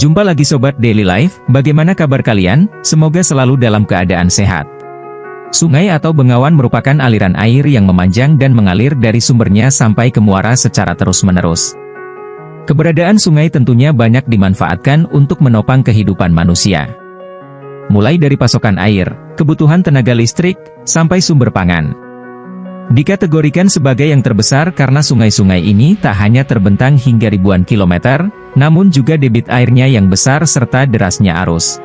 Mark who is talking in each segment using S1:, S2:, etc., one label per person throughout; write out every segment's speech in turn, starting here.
S1: Jumpa lagi Sobat Daily Life, bagaimana kabar kalian? Semoga selalu dalam keadaan sehat. Sungai atau bengawan merupakan aliran air yang memanjang dan mengalir dari sumbernya sampai ke muara secara terus-menerus. Keberadaan sungai tentunya banyak dimanfaatkan untuk menopang kehidupan manusia. Mulai dari pasokan air, kebutuhan tenaga listrik, sampai sumber pangan. Dikategorikan sebagai yang terbesar karena sungai-sungai ini tak hanya terbentang hingga ribuan kilometer, namun juga debit airnya yang besar serta derasnya arus.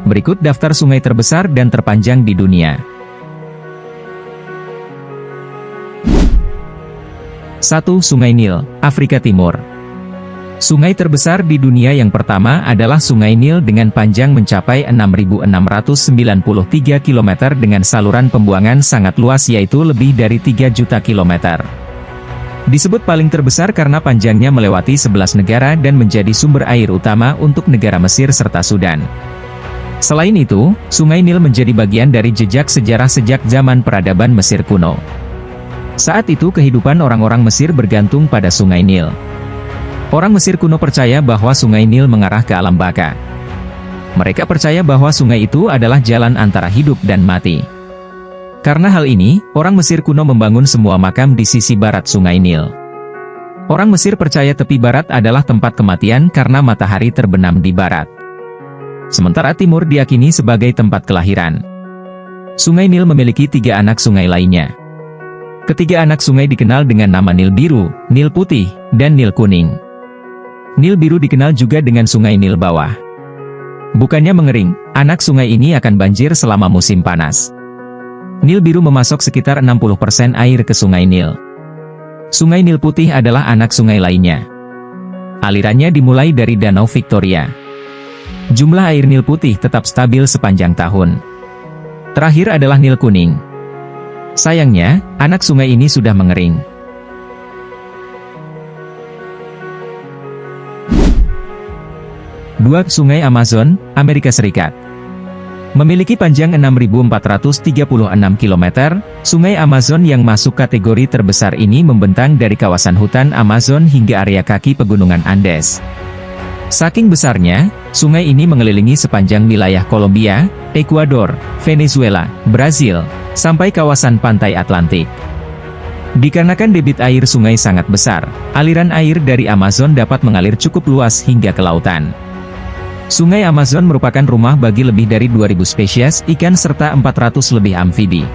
S1: Berikut daftar sungai terbesar dan terpanjang di dunia. 1. Sungai Nil, Afrika Timur. Sungai terbesar di dunia yang pertama adalah Sungai Nil dengan panjang mencapai 6.693 km dengan saluran pembuangan sangat luas yaitu lebih dari 3 juta kilometer. Disebut paling terbesar karena panjangnya melewati 11 negara dan menjadi sumber air utama untuk negara Mesir serta Sudan. Selain itu, Sungai Nil menjadi bagian dari jejak sejarah sejak zaman peradaban Mesir kuno. Saat itu kehidupan orang-orang Mesir bergantung pada Sungai Nil. Orang Mesir kuno percaya bahwa Sungai Nil mengarah ke alam baka. Mereka percaya bahwa sungai itu adalah jalan antara hidup dan mati. Karena hal ini, orang Mesir kuno membangun semua makam di sisi barat Sungai Nil. Orang Mesir percaya tepi barat adalah tempat kematian karena matahari terbenam di barat. Sementara timur diyakini sebagai tempat kelahiran. Sungai Nil memiliki 3 anak sungai lainnya. Ketiga anak sungai dikenal dengan nama Nil Biru, Nil Putih, dan Nil Kuning. Nil Biru dikenal juga dengan Sungai Nil Bawah. Bukannya mengering, anak sungai ini akan banjir selama musim panas. Nil Biru memasok sekitar 60% air ke Sungai Nil. Sungai Nil Putih adalah anak sungai lainnya. Alirannya dimulai dari Danau Victoria. Jumlah air Nil Putih tetap stabil sepanjang tahun. Terakhir adalah Nil Kuning. Sayangnya, anak sungai ini sudah mengering. 2. Sungai Amazon, Amerika Serikat. Memiliki panjang 6.436 km, Sungai Amazon yang masuk kategori terbesar ini membentang dari kawasan hutan Amazon hingga area kaki pegunungan Andes. Saking besarnya, sungai ini mengelilingi sepanjang wilayah Kolombia, Ekuador, Venezuela, Brazil, sampai kawasan pantai Atlantik. Dikarenakan debit air sungai sangat besar, aliran air dari Amazon dapat mengalir cukup luas hingga ke lautan. Sungai Amazon merupakan rumah bagi lebih dari 2.000 spesies ikan serta 400 lebih amfibi.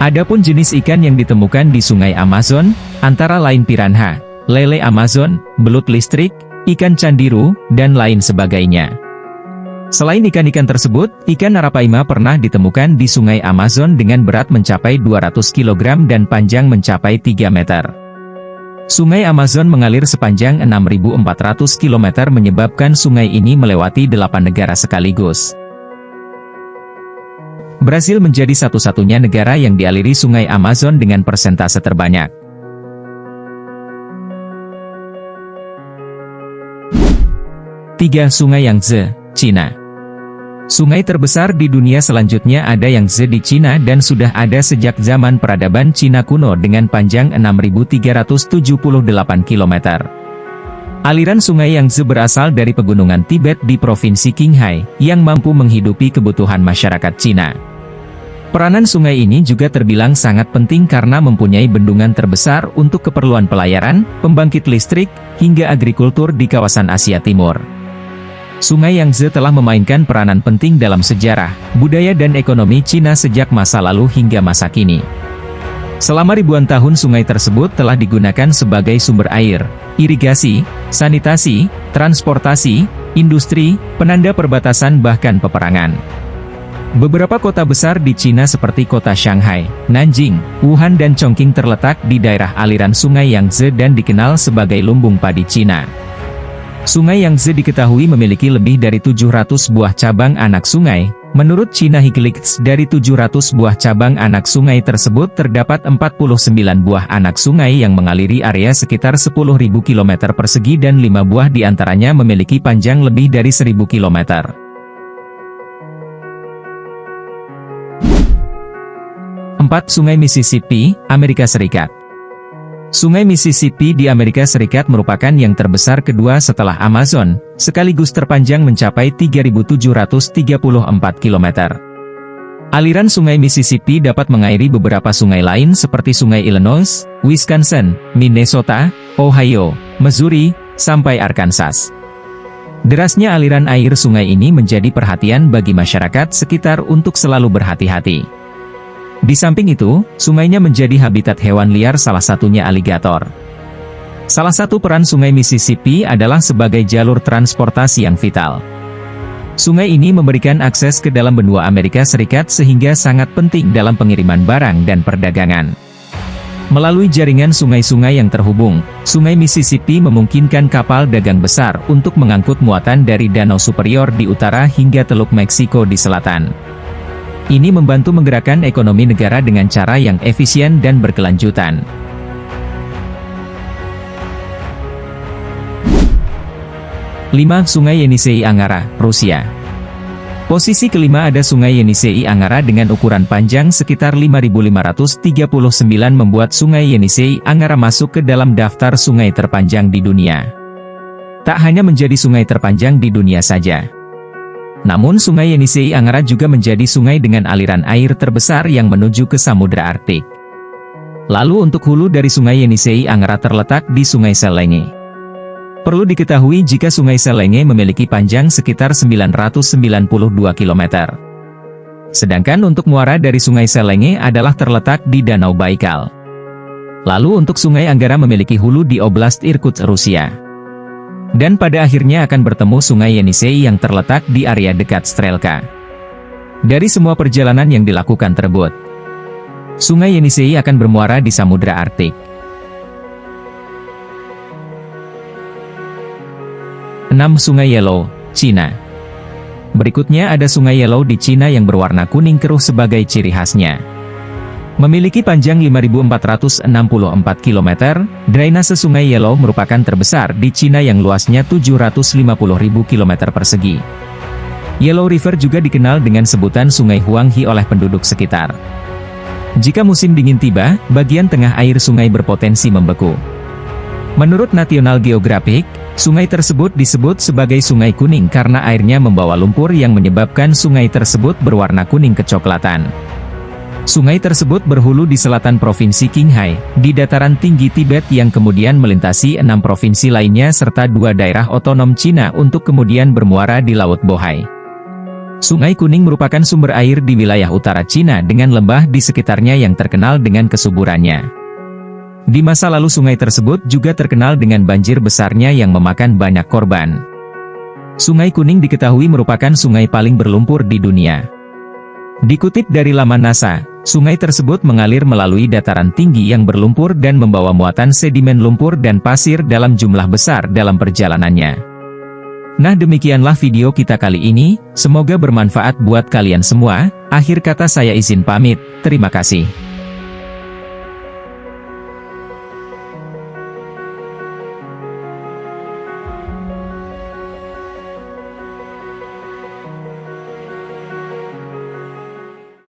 S1: Adapun jenis ikan yang ditemukan di Sungai Amazon, antara lain piranha, lele Amazon, belut listrik, ikan candiru, dan lain sebagainya. Selain ikan-ikan tersebut, ikan arapaima pernah ditemukan di Sungai Amazon dengan berat mencapai 200 kg dan panjang mencapai 3 meter. Sungai Amazon mengalir sepanjang 6.400 km menyebabkan sungai ini melewati 8 negara sekaligus. Brasil menjadi satu-satunya negara yang dialiri Sungai Amazon dengan persentase terbanyak. 3. Sungai Yangtze, Cina. Sungai terbesar di dunia selanjutnya ada Yangtze di Cina dan sudah ada sejak zaman peradaban Cina kuno dengan panjang 6.378 km. Aliran Sungai Yangtze berasal dari pegunungan Tibet di Provinsi Qinghai, yang mampu menghidupi kebutuhan masyarakat Cina. Peranan sungai ini juga terbilang sangat penting karena mempunyai bendungan terbesar untuk keperluan pelayaran, pembangkit listrik, hingga agrikultur di kawasan Asia Timur. Sungai Yangtze telah memainkan peranan penting dalam sejarah, budaya dan ekonomi Cina sejak masa lalu hingga masa kini. Selama ribuan tahun sungai tersebut telah digunakan sebagai sumber air, irigasi, sanitasi, transportasi, industri, penanda perbatasan bahkan peperangan. Beberapa kota besar di Cina seperti kota Shanghai, Nanjing, Wuhan dan Chongqing terletak di daerah aliran Sungai Yangtze dan dikenal sebagai lumbung padi Cina. Sungai Yangtze diketahui memiliki lebih dari 700 buah cabang anak sungai. Menurut China Highlights, dari 700 buah cabang anak sungai tersebut terdapat 49 buah anak sungai yang mengaliri area sekitar 10.000 km persegi dan 5 buah diantaranya memiliki panjang lebih dari 1.000 km. 4. Sungai Mississippi, Amerika Serikat. Sungai Mississippi di Amerika Serikat merupakan yang terbesar kedua setelah Amazon, sekaligus terpanjang mencapai 3.734 km. Aliran Sungai Mississippi dapat mengairi beberapa sungai lain seperti Sungai Illinois, Wisconsin, Minnesota, Ohio, Missouri, sampai Arkansas. Derasnya aliran air sungai ini menjadi perhatian bagi masyarakat sekitar untuk selalu berhati-hati. Di samping itu, sungainya menjadi habitat hewan liar, salah satunya aligator. Salah satu peran Sungai Mississippi adalah sebagai jalur transportasi yang vital. Sungai ini memberikan akses ke dalam benua Amerika Serikat sehingga sangat penting dalam pengiriman barang dan perdagangan. Melalui jaringan sungai-sungai yang terhubung, Sungai Mississippi memungkinkan kapal dagang besar untuk mengangkut muatan dari Danau Superior di utara hingga Teluk Meksiko di selatan. Ini membantu menggerakkan ekonomi negara dengan cara yang efisien dan berkelanjutan. Sungai Yenisei Angara, Rusia. Posisi kelima ada Sungai Yenisei Angara dengan ukuran panjang sekitar 5.539 membuat Sungai Yenisei Angara masuk ke dalam daftar sungai terpanjang di dunia. Tak hanya menjadi sungai terpanjang di dunia saja. Namun Sungai Yenisei Angara juga menjadi sungai dengan aliran air terbesar yang menuju ke Samudra Arktik. Lalu untuk hulu dari Sungai Yenisei Angara terletak di Sungai Selenge. Perlu diketahui jika Sungai Selenge memiliki panjang sekitar 992 km. Sedangkan untuk muara dari Sungai Selenge adalah terletak di Danau Baikal. Lalu untuk Sungai Anggara memiliki hulu di Oblast Irkutsk, Rusia. Dan pada akhirnya akan bertemu Sungai Yenisei yang terletak di area dekat Strelka. Dari semua perjalanan yang dilakukan tersebut, Sungai Yenisei akan bermuara di Samudra Arktik. 6. Sungai Yellow, Cina. Berikutnya ada Sungai Yellow di Cina yang berwarna kuning keruh sebagai ciri khasnya. Memiliki panjang 5.464 km, drainase Sungai Yellow merupakan terbesar di Cina yang luasnya 750.000 km persegi. Yellow River juga dikenal dengan sebutan Sungai Huanghe oleh penduduk sekitar. Jika musim dingin tiba, bagian tengah air sungai berpotensi membeku. Menurut National Geographic, sungai tersebut disebut sebagai Sungai Kuning karena airnya membawa lumpur yang menyebabkan sungai tersebut berwarna kuning kecoklatan. Sungai tersebut berhulu di selatan Provinsi Qinghai, di dataran tinggi Tibet yang kemudian melintasi 6 provinsi lainnya serta 2 daerah otonom Cina untuk kemudian bermuara di Laut Bohai. Sungai Kuning merupakan sumber air di wilayah utara Cina dengan lembah di sekitarnya yang terkenal dengan kesuburannya. Di masa lalu sungai tersebut juga terkenal dengan banjir besarnya yang memakan banyak korban. Sungai Kuning diketahui merupakan sungai paling berlumpur di dunia. Dikutip dari laman NASA, sungai tersebut mengalir melalui dataran tinggi yang berlumpur dan membawa muatan sedimen lumpur dan pasir dalam jumlah besar dalam perjalanannya. Nah, demikianlah video kita kali ini, semoga bermanfaat buat kalian semua. Akhir kata saya izin pamit, terima kasih.